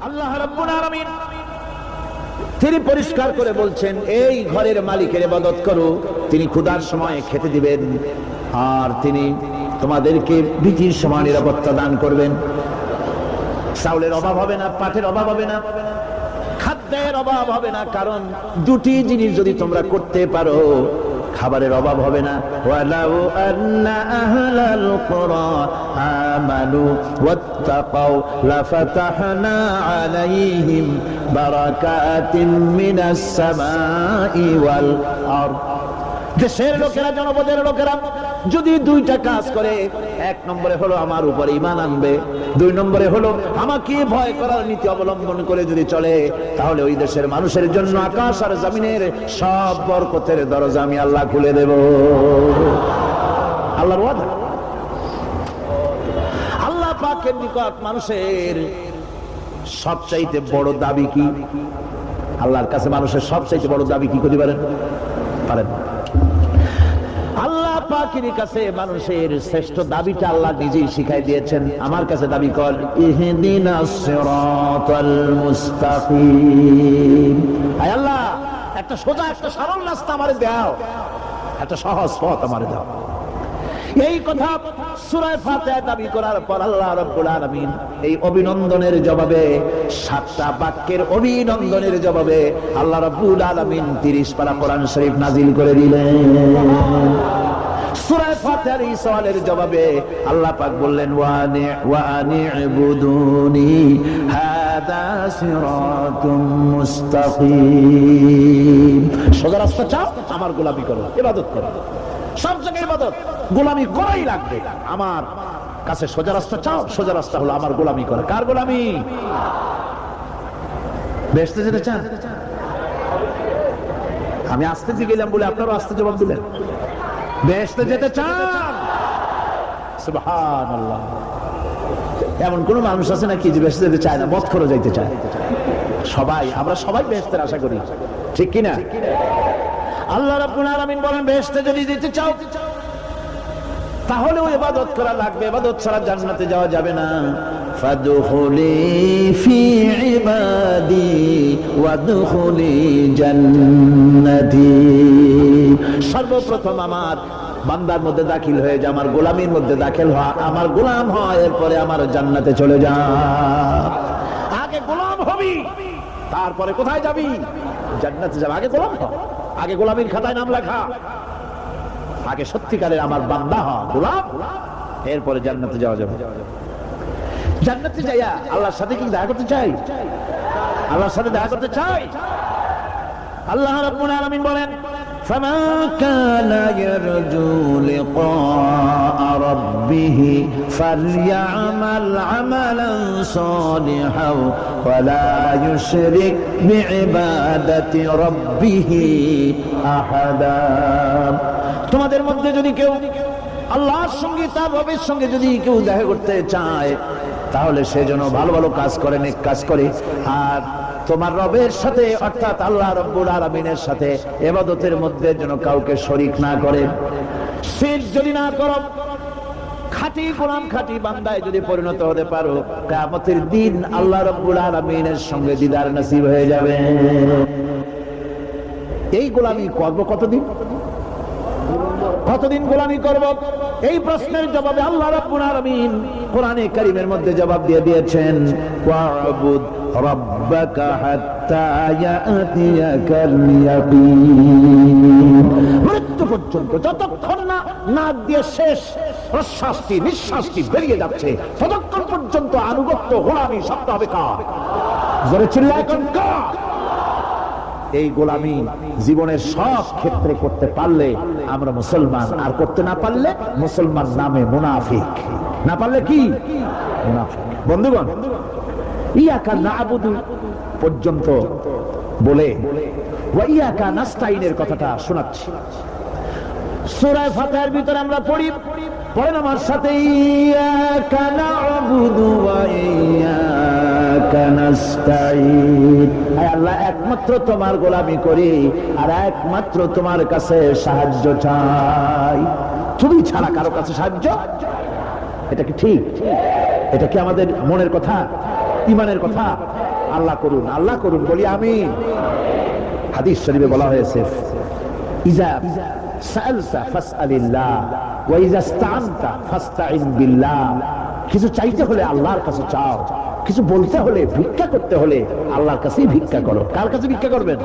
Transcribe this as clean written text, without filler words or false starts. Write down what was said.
আল্লাহ রাব্বুল আলামিন তিনি পরিষ্কার করে বলছেন, এই ঘরের মালিকের ইবাদত করো, তিনি ক্ষুধার সময় খেতে দিবেন, আর তিনি তোমাদেরকে বৃষ্টির সময় নিরাপত্তা দান করবেন। চাউলের অভাব হবে না, পাটের অভাব হবে না, খাদ্যের অভাব হবে না, কারণ দুটি জিনিস যদি তোমরা করতে পারো খাবারের অভাব হবে না। ওয়ালাউ আন্না আহলাল কুরা আমানু ওয়াত্তাকাউ লাফাতাহনা আলাইহিম বারাকাতিন মিনাস সামাই ওয়াল আরদ। দেশের লোকেরা, জনপদের লোকেরা যদি দুইটা কাজ করে, এক নম্বরে হলো আমার উপরে ঈমান আনবে, দুই নম্বরে হলো আমাকে ভয় করার নীতি অবলম্বন করে যদি চলে, তাহলে ওই দেশের মানুষের জন্য আকাশ আর জমিনের সব বরকতের দরজা আমি আল্লাহ খুলে দেব। আল্লাহর ওয়াদা। আল্লাহ পাকের নিকট মানুষের সবচাইতে বড় দাবি কি? আল্লাহর কাছে মানুষের সবচাইতে বড় দাবি কি করতে পারেন? আল্লাহ পাকের কাছে মানুষের শ্রেষ্ঠ দাবিটা আল্লাহ নিজেই শিখাই দিয়েছেন। আমার কাছে দাবি কর, ইহদিনাস সিরাতাল মুস্তাকিম। আয় আল্লাহ, একটা সোজা, একটা সরল রাস্তা আমারে দাও, একটা সহজ পথ আমারে দাও। এই কথা সূরা ফাতিহা দাবি করার পর আল্লাহ রাব্বুল আলামিন এই অভিনন্দনের জবাবে, 7টা বাক্যের অভিনন্দনের জবাবে আল্লাহ রাব্বুল আলামিন 30 পারা কোরআন শরীফ নাজিল করে দিলেন। সূরা ফাতিহার এই সওয়ালের জবাবে আল্লাহ পাক বললেন, ওয়া আনি'বুদুনি হাদা সিরাতুম মুস্তাকিম। সোজা রাস্তা চাও, আমার গোলামি করো, ইবাদত করো, সব জায়গায় ইবাদত, গোলামি করাই লাগবে। আমার কাছে সোজা রাস্তা চাও, সোজা রাস্তা হলো আমার গোলামি করা। কার গোলামি? বেহেশতে যেতে চান? আমি আস্তে দিয়ে গেলাম বলে আপনারা আস্তে জবাব দিলেন। বেহেশতে যেতে চান? সুবহানাল্লাহ। এমন কোন মানুষ আছে নাকি যে বেহেশতে যেতে চায় না, বদখরে যাইতে চায়? সবাই, আমরা সবাই বেহেশতের আশা করি, ঠিক কিনা? আল্লাহ রাব্বুল আলামিন বলেন, বেহেশতে যদি যেতে চাও তাহলে ইবাদত করা লাগবে, ইবাদত ছাড়া জান্নাতে যাওয়া যাবে না। ফাদখুলি ফি ইবাদি ওয়াদখুলি জান্নাতি। সর্বপ্রথম আমার বান্দার মধ্যে দাখিল হয়ে যা, আমার গোলামির মধ্যে দাখিল হওয়া, আমার গোলাম হয়, এরপরে আমার জান্নাতে চলে যা। আগে গোলাম হবি, তারপরে কোথায় যাবি? জান্নাতে যাবে। আগে গোলাম হ, আগে গোলামির খাতায় নাম লেখা, আগে সত্যিকারের আমার বান্দা হ, গোলাম, এরপরে জান্নাতে যাওয়া যাবে। জান্নাতে যাইয়া আল্লাহর সাথে কি দেখা করতে চাই? আল্লাহর সাথে দেখা করতে চাই? আল্লাহ রাব্বুল আলামিন বলেন, ফামান কানা ইয়ারজু লিকা রাব্বিহি ফালইআমাল আমালান সালিহান ওয়া লা ইউশরিক বিইবাদাতি রাব্বিহি আহাদা। তোমাদের মধ্যে যদি কেউ আল্লাহর সঙ্গে, তার রবের সঙ্গে যদি কেউ দেখা করতে চায়, তাহলে সে যেন ভালো ভালো কাজ করে, নেক কাজ করে, আর তোমার রবের সাথে অর্থাৎ আল্লাহ রাব্বুল আলামিনের সাথে ইবাদতের মধ্যে যেন কাউকে শরীক না করে। শিরক যদি না করো, খাঁটি গোলাম, খাঁটি বান্দায় যদি পরিণত হতে পারো, কিয়ামতের দিন আল্লাহ রাব্বুল আলামিনের সঙ্গে দিদার নসিব হয়ে যাবে। এই গোলামি করব কতদিন? কতদিন গোলামি করব? এই প্রশ্নের জবাবে আল্লাহ রাব্বুল আলামিন কোরআনে কারীমের মধ্যে জবাব দিয়ে দিয়েছেন, ওয়া'বুদ রাব্বাকা হাত্তা ইয়াতিয়াকাল ইয়াকিন। মৃত্যু পর্যন্ত, যতক্ষণ না নাক দিয়ে শেষ প্রশ্বাসটি, নিঃশ্বাসটি বেরিয়ে যাচ্ছে, ততক্ষণ পর্যন্ত আনুগত্য, গোলামি শব্দ হবে কার? জোরে চিল্লায় কোন কার? এই গোলামি জীবনের সব ক্ষেত্রে করতে পারলে আমরা মুসলমান, আর করতে না পারলে মুসলমান নামে মুনাফিক। না পারলে কি? মুনাফিক। বন্ধুগণ, ইয়াকা না'বুদু পর্যন্ত বলে ওয়া ইয়াকা নাস্তাইনের কথাটা শোনাচ্ছি। সূরা ফাতিহার ভিতরে আমরা পড়ি, পড়েন আমার সাথে, ইয়াকা না'বুদু ওয়া ইয়াকা নাস্তাইন। আয় আল্লাহ, একমাত্র তোমার গোলামি করি আর একমাত্র তোমার কাছে সাহায্য চাই। তুমি ছাড়া কারো কাছে সাহায্য? এটা কি ঠিক? এটা কি আমাদের মনের কথা, ইমানের কথা? আল্লাহ করুন, আল্লাহ করুন, বলি আমিন। হাদিস শরীফে বলা হয়েছে, ইজা সাআলতা ফাসআলিল্লাহ ওয়া ইজা ইসতাআনতা ফাসতাইন বিল্লাহ। কিছু চাইতে হলে আল্লাহর কাছে চাও, কিছু বলতে হলে, ভিক্ষা করতে হলে আল্লাহর কাছেই ভিক্ষা করো। কার কাছে ভিক্ষা করবেন?